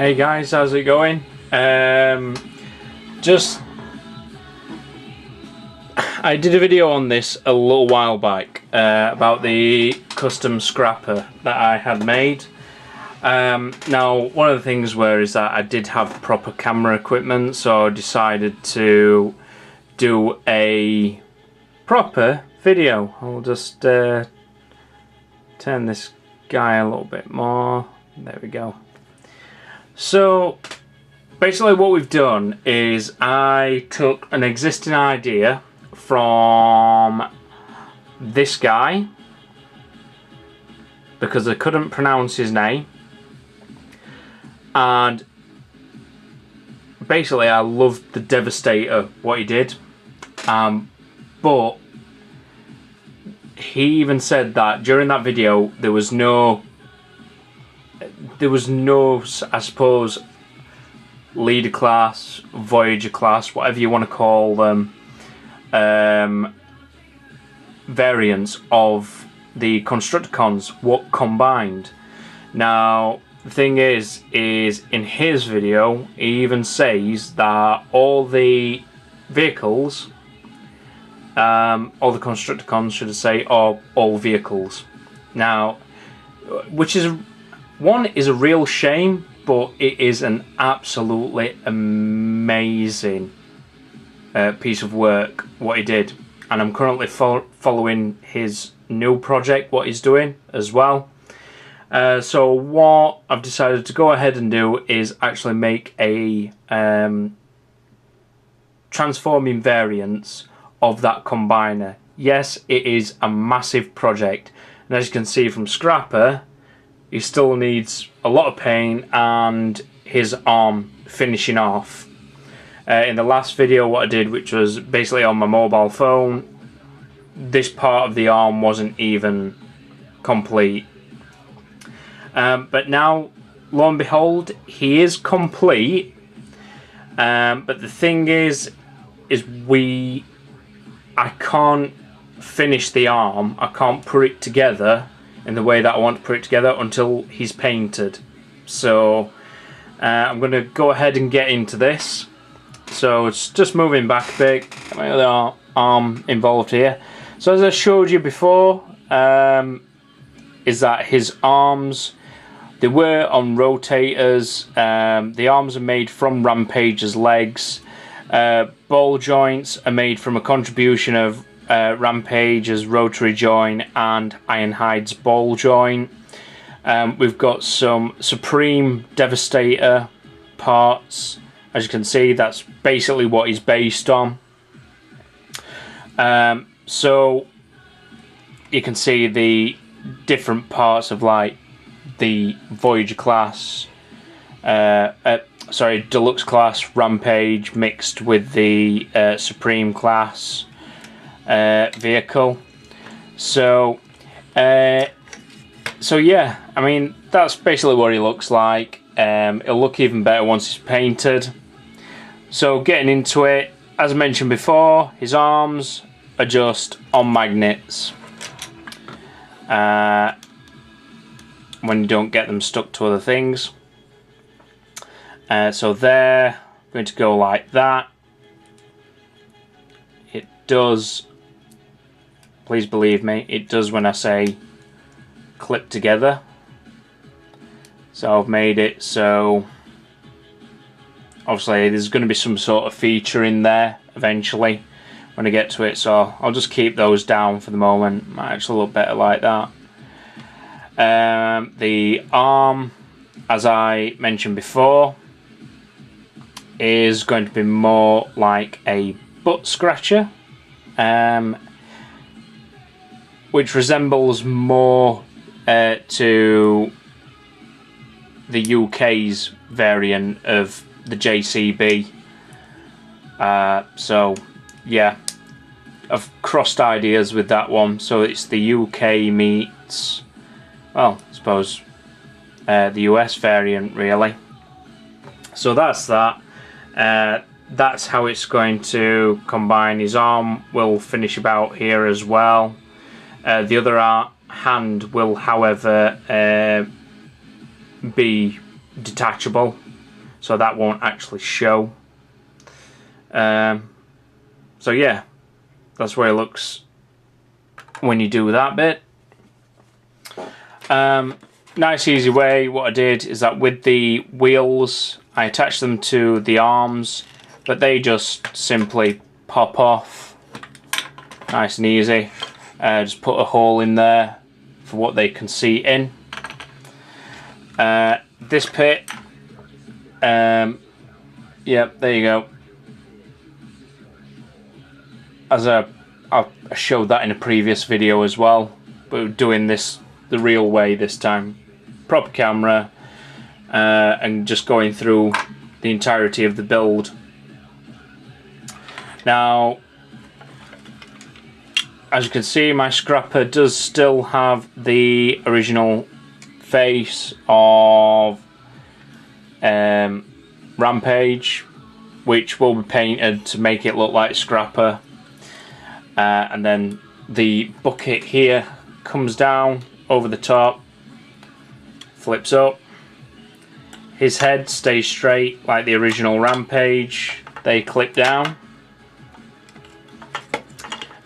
Hey guys, how's it going? I did a video on this a little while back about the custom scrapper that I had made. Now, one of the things is that I did have proper camera equipment, so I decided to do a proper video. I'll just turn this guy a little bit more. There we go. So basically what we've done is I took an existing idea from this guy because I couldn't pronounce his name, and basically I loved the Devastator, what he did, but he even said that during that video there was no, I suppose, leader class, Voyager class, whatever you want to call them, variants of the constructicons, what combined. Now the thing is in his video he even says that all the vehicles, all the constructicons should I say, are all vehicles. Now, which is one is a real shame, but it is an absolutely amazing piece of work what he did, and I'm currently following his new project, what he's doing as well. So what I've decided to go ahead and do is actually make a transforming variants of that combiner. Yes, it is a massive project, and as you can see from Scrapper, he still needs a lot of paint and his arm finishing off. In the last video what I did, which was basically on my mobile phone, this part of the arm wasn't even complete. But now, lo and behold, he is complete. But the thing is I can't finish the arm, I can't put it together in the way that I want to put it together until he's painted. So I'm going to go ahead and get into this. So it's just moving back a bit, got my other arm involved here. So as I showed you before, is that his arms, they were on rotators. The arms are made from Rampage's legs. Ball joints are made from a contribution of Rampage's rotary joint and Ironhide's ball joint. We've got some Supreme Devastator parts. As you can see, that's basically what he's based on. So you can see the different parts of like the Voyager class, sorry, Deluxe class Rampage mixed with the Supreme class vehicle. So yeah, I mean, that's basically what he looks like. It'll look even better once it's painted. So getting into it, as I mentioned before, his arms are just on magnets. When you don't get them stuck to other things. So they're going to go like that. It does, please believe me, it does when I say clip together. So I've made it so obviously there's going to be some sort of feature in there eventually when I get to it, so I'll just keep those down for the moment. Might actually look better like that. The arm, as I mentioned before, is going to be more like a butt scratcher, which resembles more to the UK's variant of the JCB. So yeah, I've crossed ideas with that one, so it's the UK meets, well, I suppose the US variant really. So that's that. That's how it's going to combine. His arm will finish about here as well. The other hand will, however, be detachable, so that won't actually show. So yeah, that's where it looks when you do that bit. Nice easy way, what I did is that with the wheels I attached them to the arms, but they just simply pop off. Nice and easy. Just put a hole in there for what they can see in. This pit, yep, there you go. As I showed that in a previous video as well, but we're doing this the real way this time. Proper camera, and just going through the entirety of the build. Now, as you can see, my scrapper does still have the original face of Rampage, which will be painted to make it look like Scrapper. And then the bucket here comes down over the top, flips up. His head stays straight like the original Rampage. They clip down.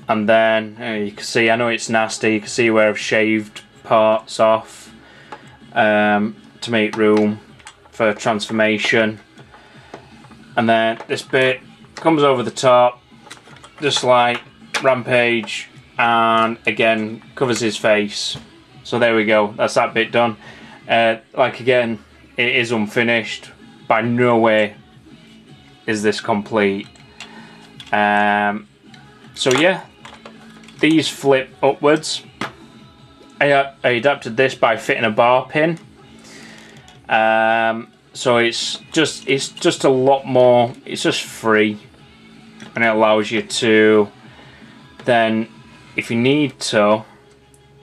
And then you can see, I know it's nasty, you can see where I've shaved parts off to make room for transformation. And then this bit comes over the top just like Rampage, and again covers his face. So there we go, that's that bit done. Like again, it is unfinished. By no way is this complete. So yeah, these flip upwards. I adapted this by fitting a bar pin. So it's just a lot more. It's just free, and it allows you to then, if you need to,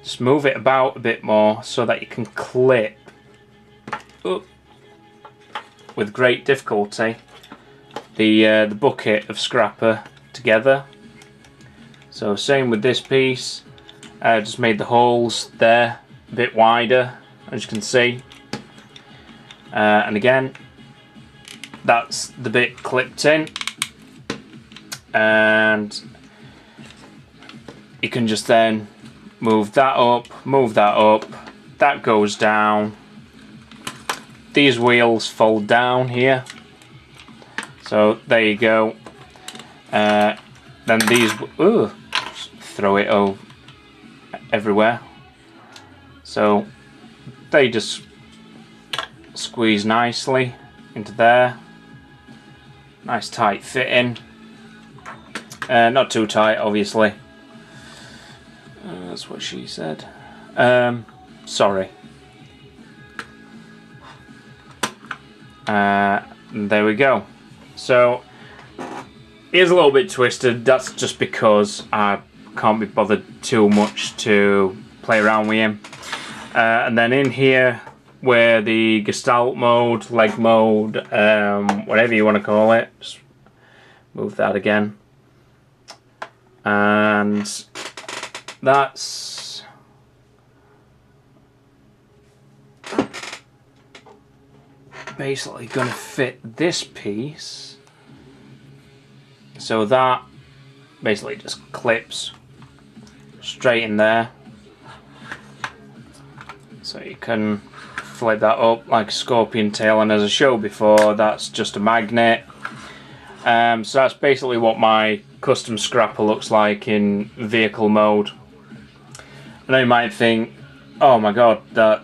just move it about a bit more so that you can clip up with great difficulty the bucket of Scrapper together. So same with this piece. Just made the holes there a bit wider, as you can see. And again, that's the bit clipped in, and you can just then move that up, that goes down. These wheels fold down here, so there you go. Then these, throw it over everywhere, so they just squeeze nicely into there. Nice tight fitting, not too tight obviously. That's what she said. Sorry. There we go. So here's a little bit twisted. That's just because I can't be bothered too much to play around with him. And then in here, where the Gestalt mode, leg mode, whatever you want to call it, just move that again. And that's basically going to fit this piece. So that basically just clips straight in there. So you can flip that up like a scorpion tail, and as I showed before, that's just a magnet. So that's basically what my custom Scrapper looks like in vehicle mode. I know you might think, oh my god, that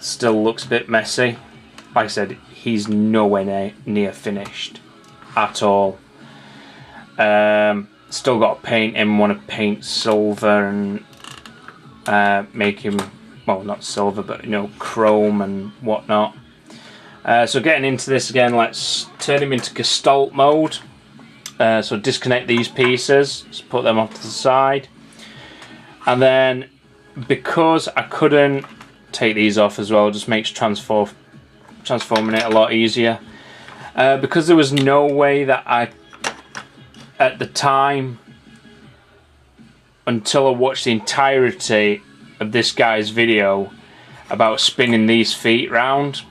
still looks a bit messy. Like I said, he's nowhere near finished at all. Still got to paint him, want to paint silver and make him, well, not silver, but you know, chrome and whatnot. So getting into this again, let's turn him into Gestalt mode. So disconnect these pieces, just put them off to the side. And then, because I couldn't take these off as well, just makes transforming it a lot easier. Because there was no way that I, at the time, until I watched the entirety of this guy's video, about spinning these feet round.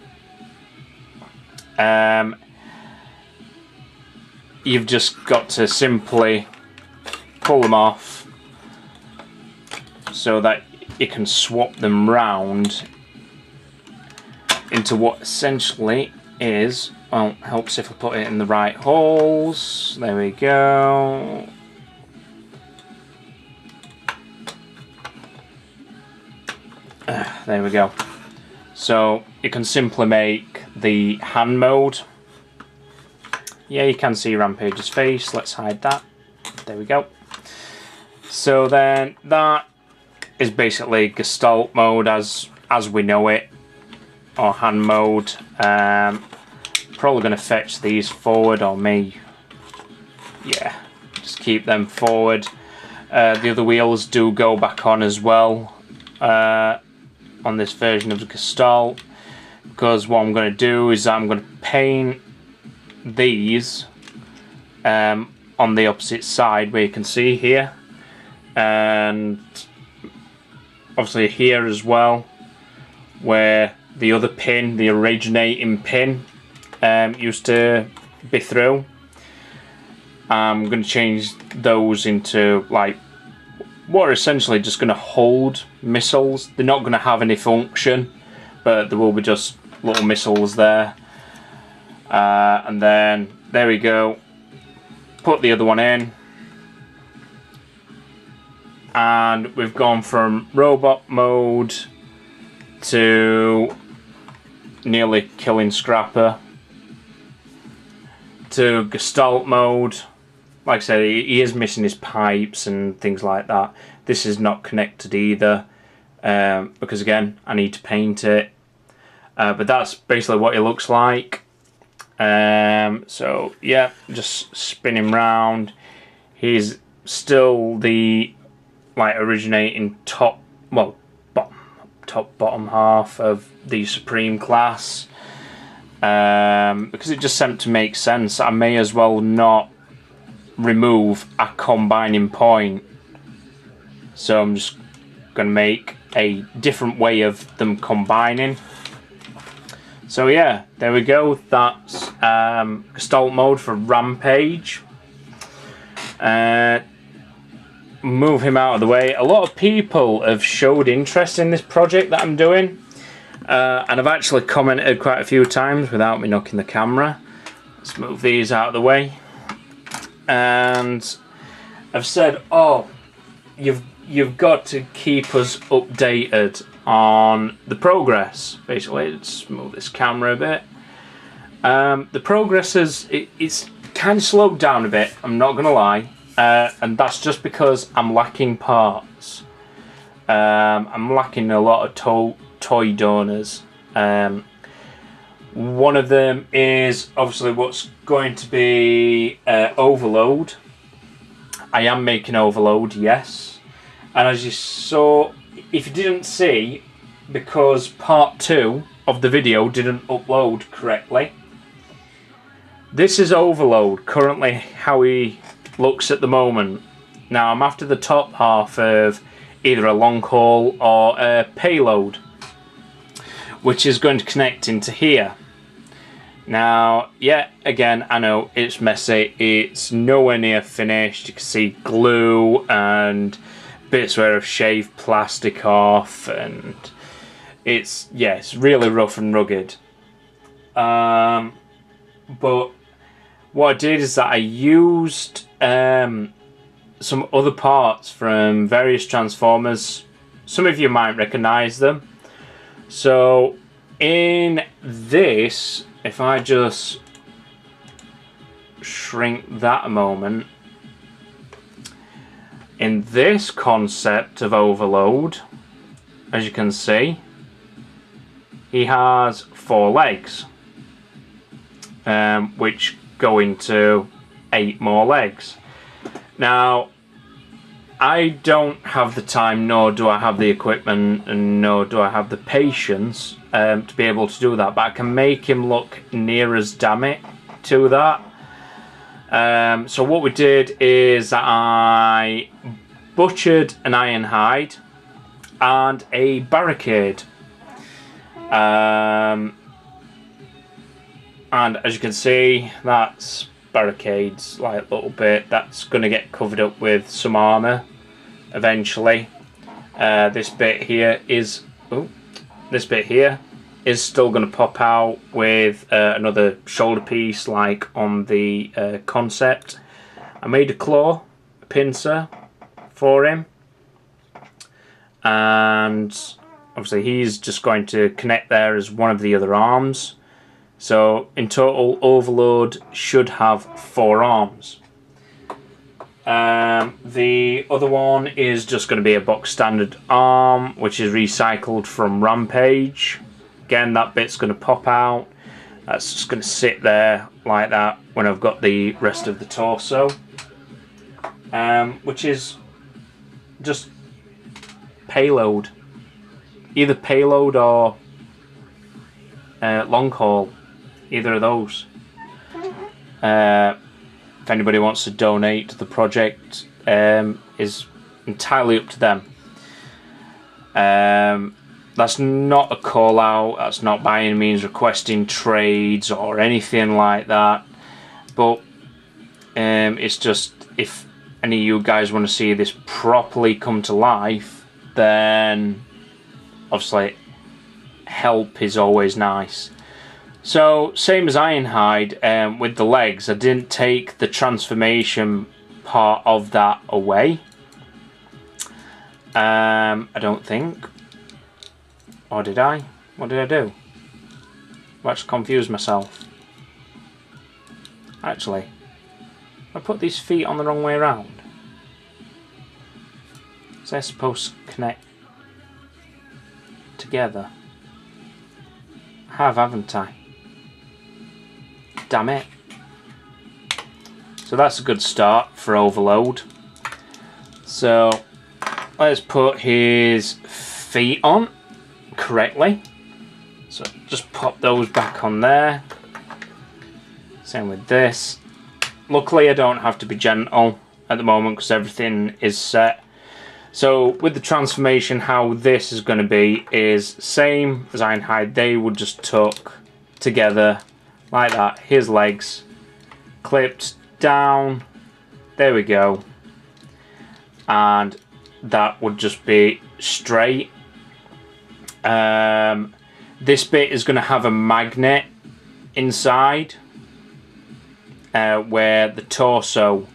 You've just got to simply pull them off so that you can swap them round into what essentially is, well, helps if I put it in the right holes. There we go. There we go. So you can simply make the hand mode. Yeah, you can see Rampage's face. Let's hide that. There we go. So then that is basically Gestalt mode as we know it, or hand mode. Probably going to fetch these forward, or yeah, just keep them forward. The other wheels do go back on as well on this version of the Gestalt, because what I'm going to do is I'm going to paint these on the opposite side, where you can see here, and obviously here as well, where the other pin, the originating pin, used to be through. I'm going to change those into like what are essentially just going to hold missiles. They're not going to have any function, but there will be just little missiles there. And then there we go. Put the other one in, and we've gone from robot mode to nearly killing Scrapper to Gestalt mode. Like I said, he is missing his pipes and things like that. This is not connected either, because again, I need to paint it. But that's basically what it looks like. So yeah, just spin him round. He's still the originating top bottom half of the Supreme class, because it just seemed to make sense. I may as well not remove a combining point, so I'm just going to make a different way of them combining. So yeah, there we go. That's Gestalt mode for Rampage. Move him out of the way. A lot of people have showed interest in this project that I'm doing, and I've actually commented quite a few times without me knocking the camera. Let's move these out of the way. And I've said, oh, you've got to keep us updated on the progress. Basically, let's move this camera a bit. The progress it's kind of slowed down a bit, I'm not gonna lie, and that's just because I'm lacking parts. I'm lacking a lot of toy donors. One of them is obviously what's going to be Overload. I am making Overload, yes. And as you saw, if you didn't see, because part 2 of the video didn't upload correctly, this is Overload, currently how he looks at the moment. Now I'm after the top half of either a long haul or a payload, which is going to connect into here. Now, yeah, again, I know it's messy, it's nowhere near finished. You can see glue and bits where I've shaved plastic off, and it's really rough and rugged. But what I did is that I used some other parts from various Transformers. Some of you might recognise them. So in this, if I just shrink that a moment, in this concept of Overload, as you can see, he has 4 legs, which go into 8 more legs. Now, I don't have the time, nor do I have the equipment, and nor do I have the patience to be able to do that, but I can make him look near as damn it to that. So what we did is I butchered an iron hide and a barricade. And as you can see, that's barricades, like a little bit. That's going to get covered up with some armour eventually. This bit here is still going to pop out with another shoulder piece, like on the concept. I made a pincer for him, and obviously he's just going to connect there as one of the other arms. So in total, Overload should have 4 arms. The other one is just going to be a box standard arm, which is recycled from Rampage. Again, that bit's going to pop out. That's just going to sit there like that when I've got the rest of the torso, which is just payload, either payload or long haul, either of those. If anybody wants to donate to the project, is entirely up to them. That's not a call out, that's not by any means requesting trades or anything like that, but it's just, if any of you guys want to see this properly come to life, then obviously help is always nice. So same as Ironhide, with the legs, I didn't take the transformation part of that away, I don't think. Or did I? What did I do? I actually confused myself. Actually, I put these feet on the wrong way around. So they're supposed to connect together. I have, haven't I? Damn it. So that's a good start for Overload. So let's put his feet on correctly. So just pop those back on there. Same with this. Luckily I don't have to be gentle at the moment because everything is set. So with the transformation, how this is going to be is same as Ironhide. They would just tuck together like that. His legs clipped down. There we go. And that would just be straight. This bit is going to have a magnet inside, where the torso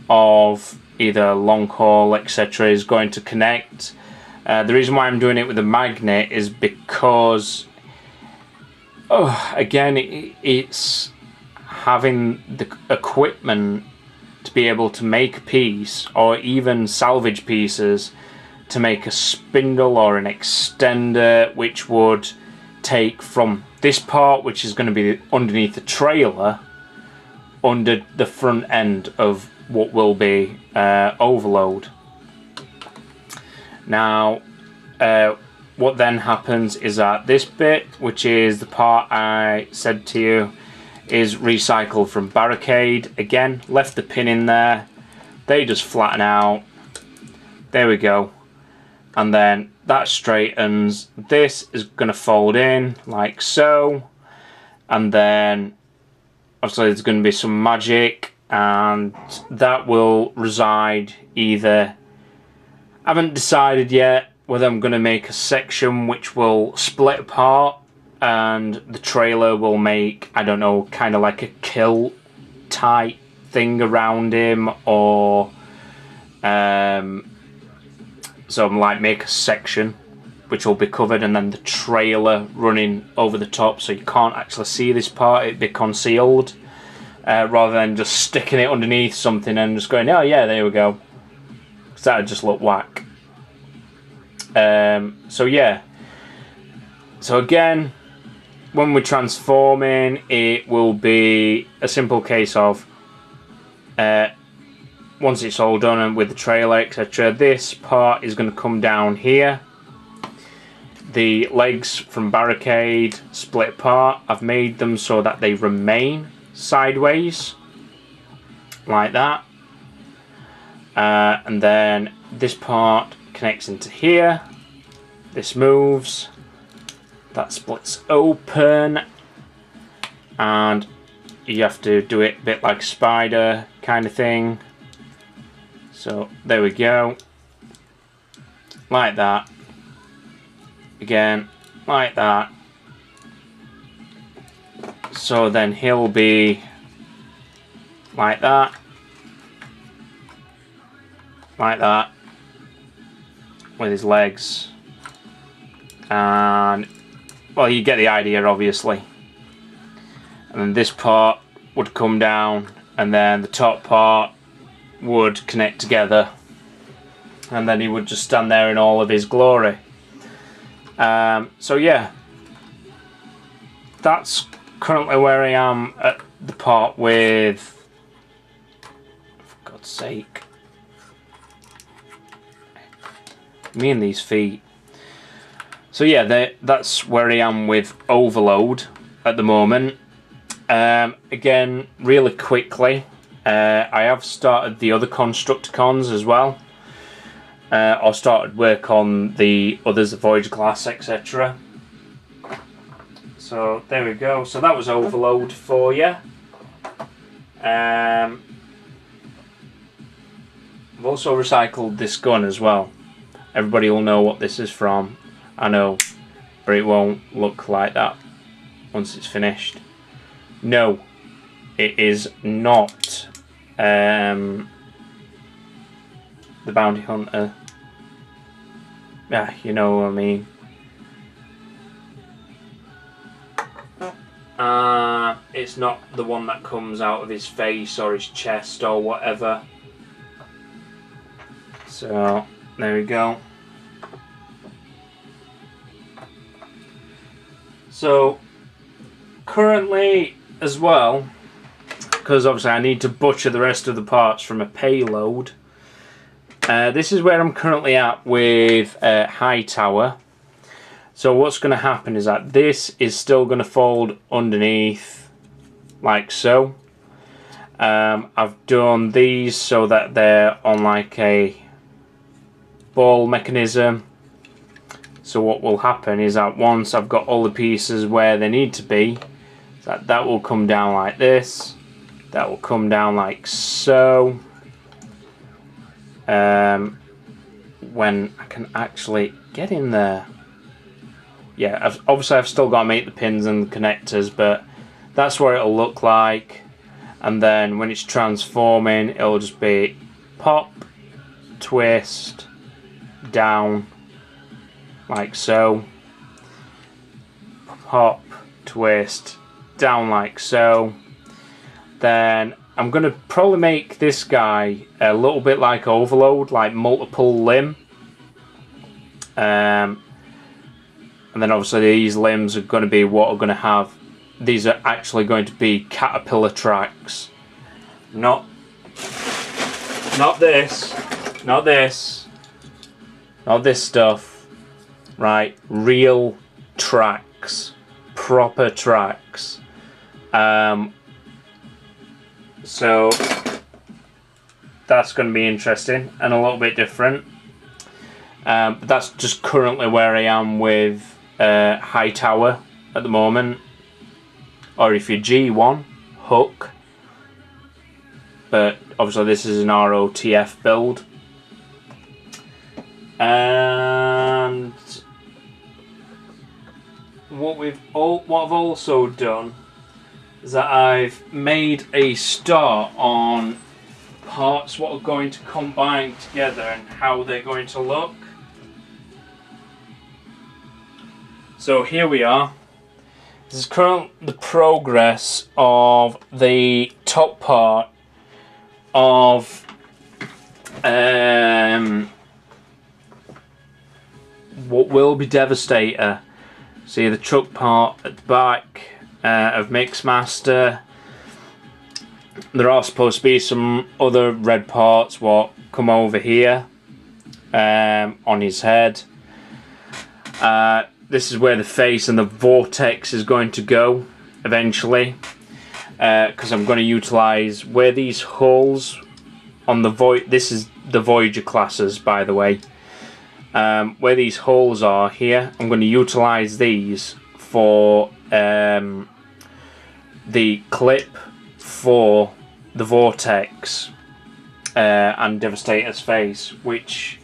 of either long haul, etc., is going to connect. The reason why I'm doing it with a magnet is because, again, it's having the equipment to be able to make a piece, or even salvage pieces, to make a spindle or an extender, which would take from this part, which is going to be underneath the trailer, under the front end of what will be Overload. Now, what then happens is that this bit, which is the part I said to you, is recycled from Barricade. Again, left the pin in there. They just flatten out. There we go. And then that straightens. This is going to fold in like so. And then obviously there's going to be some magic, and that will reside either, I haven't decided yet whether I'm going to make a section which will split apart and the trailer will make, I don't know, kind of like a kilt type thing around him, or so I'm like make a section which will be covered and then the trailer running over the top, so you can't actually see this part, it'd be concealed, rather than just sticking it underneath something and just going, oh yeah, there we go, because that would just look whack. So yeah, so again, when we're transforming, it will be a simple case of once it's all done and with the trailer, etc., this part is going to come down here. The legs from Barricade split apart. I've made them so that they remain sideways like that, and then this part connects into here. This moves, that splits open, and you have to do it a bit like a spider kind of thing. So there we go, like that, again like that. So then he'll be like that, with his legs, and well, you get the idea obviously. And then this part would come down, and then the top part would connect together, and then he would just stand there in all of his glory. So yeah, that's currently where I am at the part with, for God's sake, me and these feet. So yeah, that's where I am with Overload at the moment. Again, really quickly, I have started the other constructicons as well. I started work on the others, the Voyage Glass, etc. So there we go. So that was Overload for you. I've also recycled this gun as well. Everybody will know what this is from, I know, but it won't look like that once it's finished. No, it is not the Bounty Hunter. Yeah, you know what I mean. It's not the one that comes out of his face or his chest or whatever. So there we go. So currently as well, because obviously I need to butcher the rest of the parts from a payload, this is where I'm currently at with Hightower. So what's going to happen is that this is still going to fold underneath like so. I've done these so that they're on like a ball mechanism. So what will happen is that once I've got all the pieces where they need to be, that will come down like this, that will come down like so. When I can actually get in there. Yeah, obviously I've still got to make the pins and the connectors, but that's what it'll look like. And then when it's transforming, it'll just be pop, twist, down, like so. Pop, twist, down like so. Then I'm going to probably make this guy a little bit like Overload, like multiple limb. And then obviously these limbs are going to be what are going to have, these are actually going to be caterpillar tracks. Not this, not this, not this stuff, right? Real tracks, proper tracks. So that's going to be interesting and a little bit different. But that's just currently where I am with Hightower at the moment. Or if you're G1, Hook. But obviously this is an ROTF build. And what I've also done is that I've made a start on parts what are going to combine together and how they're going to look. So here we are. This is currently the progress of the top part of what will be Devastator. See the truck part at the back of Mixmaster. There are supposed to be some other red parts what come over here on his head. This is where the face and the vortex is going to go eventually, because I'm going to utilize where these holes on the this is the Voyager classes, by the way. Where these holes are here, I'm going to utilize these for the clip for the Vortex and Devastator's face, which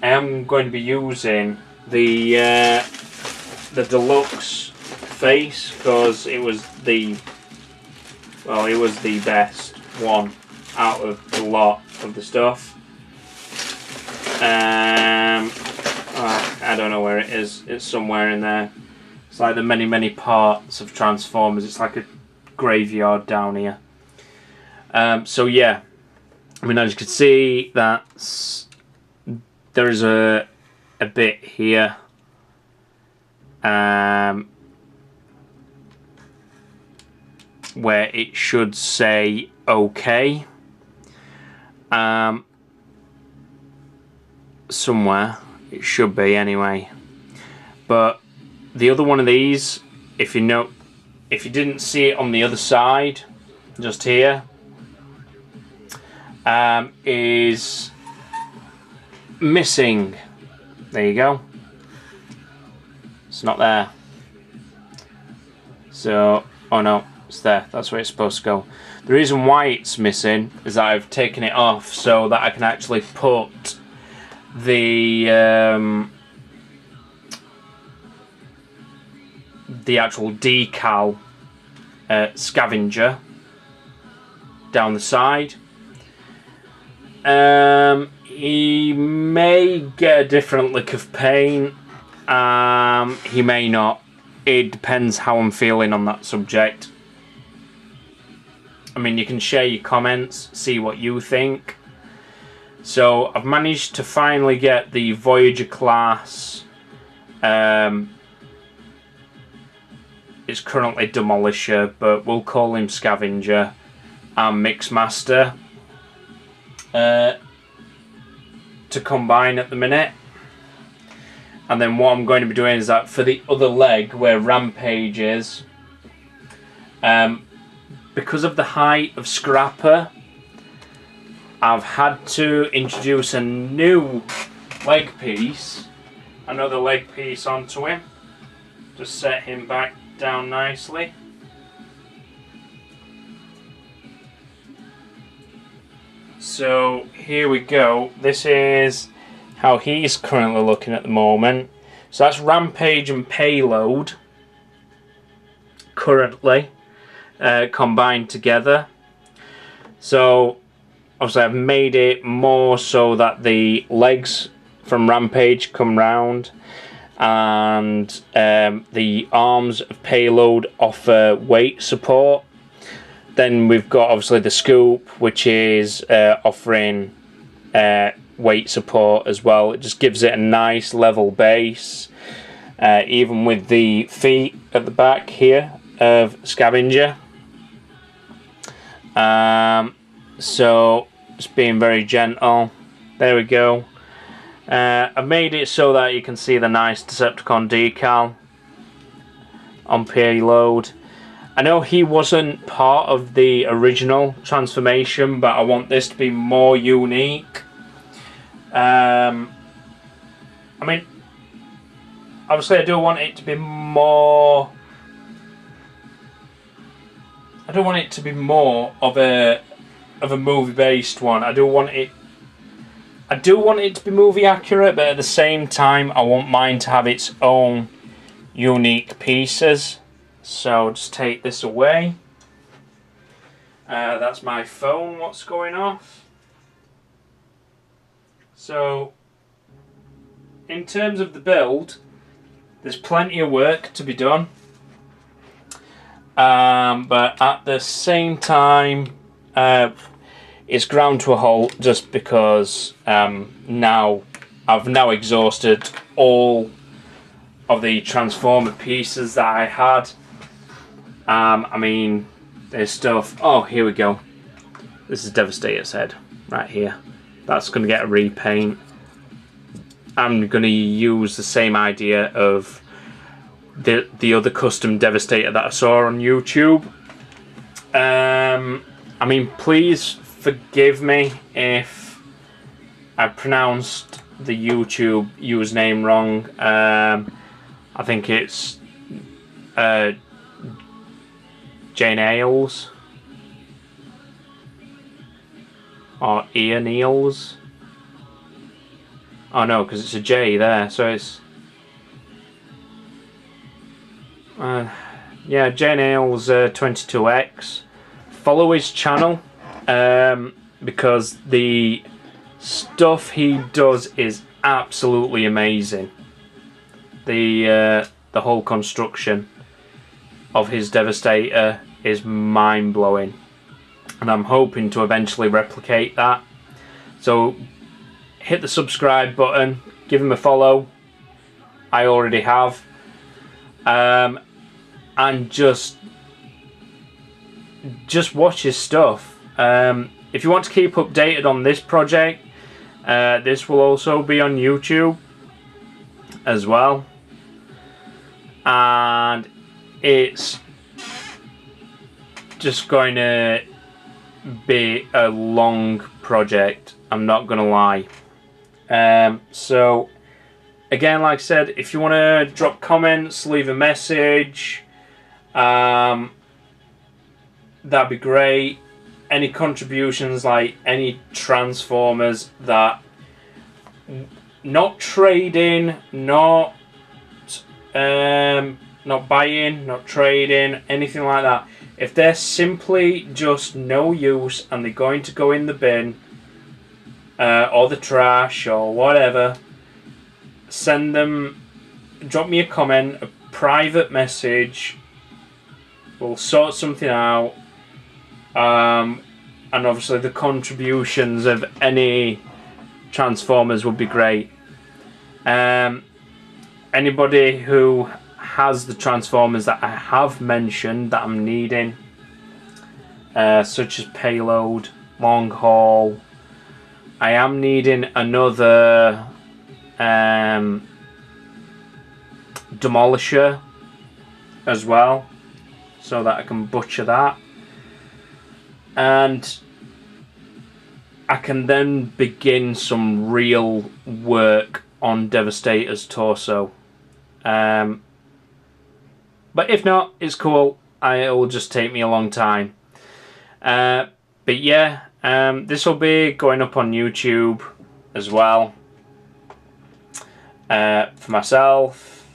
I am going to be using the deluxe face because it was the best one out of the lot of the stuff. I don't know where it is. It's somewhere in there. It's like the many parts of Transformers. It's like a graveyard down here. So yeah, I mean, as you can see, there is a bit here. Where it should say OK. Somewhere it should be anyway. But the other one of these, if you didn't see it on the other side, just here, is missing. There you go. It's not there. So, oh no, it's there. That's where it's supposed to go. The reason why it's missing is that I've taken it off so that I can actually put the actual decal scavenger down the side. He may get a different lick of paint. He may not. It depends how I'm feeling on that subject. I mean, you can share your comments, see what you think. So I've managed to finally get the Voyager class. It's currently Demolisher, but we'll call him Scavenger, and Mixmaster to combine at the minute. And then what I'm going to be doing is that for the other leg where Rampage is, because of the height of Scrapper, I've had to introduce a new leg piece, another leg piece onto him, to set him back down nicely. So here we go. This is how he's currently looking at the moment. So that's Rampage and Payload currently combined together. So obviously I've made it more so that the legs from Rampage come round, and the arms of Payload offer weight support. Then we've got obviously the Scoop, which is offering weight support as well. It just gives it a nice level base, even with the feet at the back here of Scavenger. So just being very gentle. There we go. I've made it so that you can see the nice Decepticon decal on Payload. I know he wasn't part of the original transformation, but I want this to be more unique. I mean, obviously I do want it to be more... I don't want it to be more of a movie-based one. I do want it to be movie accurate, but at the same time I want mine to have its own unique pieces. So just take this away. That's my phone, what's going off. So in terms of the build, there's plenty of work to be done. But at the same time, it's ground to a halt just because I've now exhausted all of the Transformer pieces that I had. I mean, there's stuff. Oh, here we go. This is Devastator's head right here. That's going to get a repaint. I'm going to use the same idea of the other custom Devastator that I saw on YouTube. I mean, please forgive me if I pronounced the YouTube username wrong. I think it's Jane Ailes or Ian Eales. Oh no, because it's a J there, so it's yeah, Jane Ailes 22X. Follow his channel because the stuff he does is absolutely amazing. The whole construction of his Devastator is mind-blowing, and I'm hoping to eventually replicate that. So hit the subscribe button, give him a follow. I already have. And just watch his stuff. If you want to keep updated on this project, this will also be on YouTube as well, and it's just going to be a long project, I'm not gonna lie. So again, like I said, if you want to drop comments, leave a message, that'd be great. Any contributions, like any transformers that not trading, not buying, not trading, anything like that. If they're simply just no use and they're going to go in the bin or the trash or whatever, send them, drop me a comment, a private message. We'll sort something out. And obviously the contributions of any transformers would be great. Anybody who has the transformers that I have mentioned that I'm needing, such as payload, long haul, I am needing another demolisher as well, so that I can butcher that, and I can then begin some real work on Devastator's torso. But if not, it's cool. It will just take me a long time. But yeah, this will be going up on YouTube as well for myself.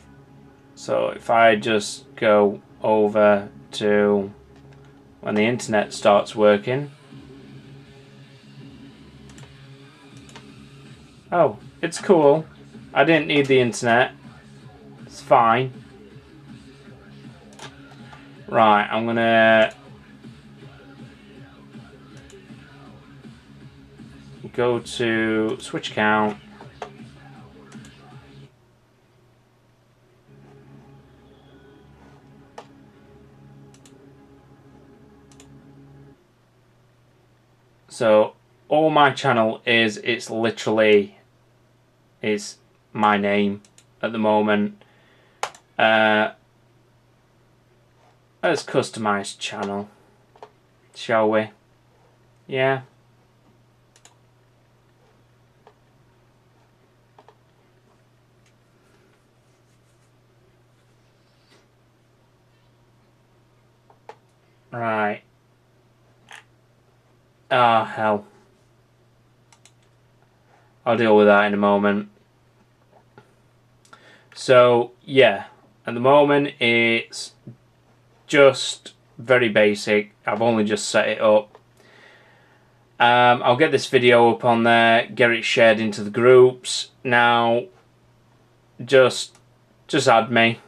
So if I just go over to when the internet starts working. Oh, it's cool. I didn't need the internet. It's fine. Right, I'm gonna go to switch count. So all my channel is, it's literally, it's my name at the moment. Let's customize channel, shall we? Yeah. Right. Ah, hell. I'll deal with that in a moment. So, yeah. At the moment, it's just very basic. I've only just set it up. I'll get this video up on there, get it shared into the groups. Now, just add me.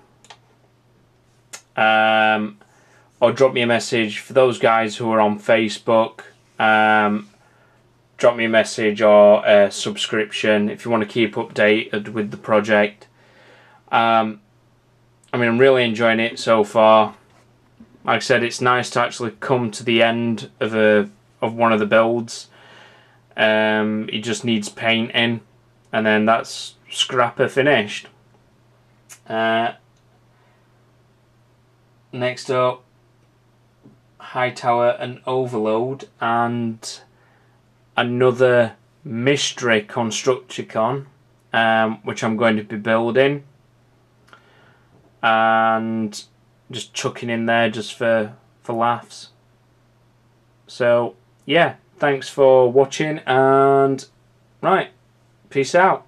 Or drop me a message for those guys who are on Facebook. Drop me a message or a subscription if you want to keep updated with the project. I mean, I'm really enjoying it so far. Like I said, it's nice to actually come to the end of one of the builds. It just needs painting, and then that's scrapper finished. Next up, High Tower and Overload, and another mystery constructicon, which I'm going to be building. And just chucking in there just for laughs. So yeah, thanks for watching, and right, peace out.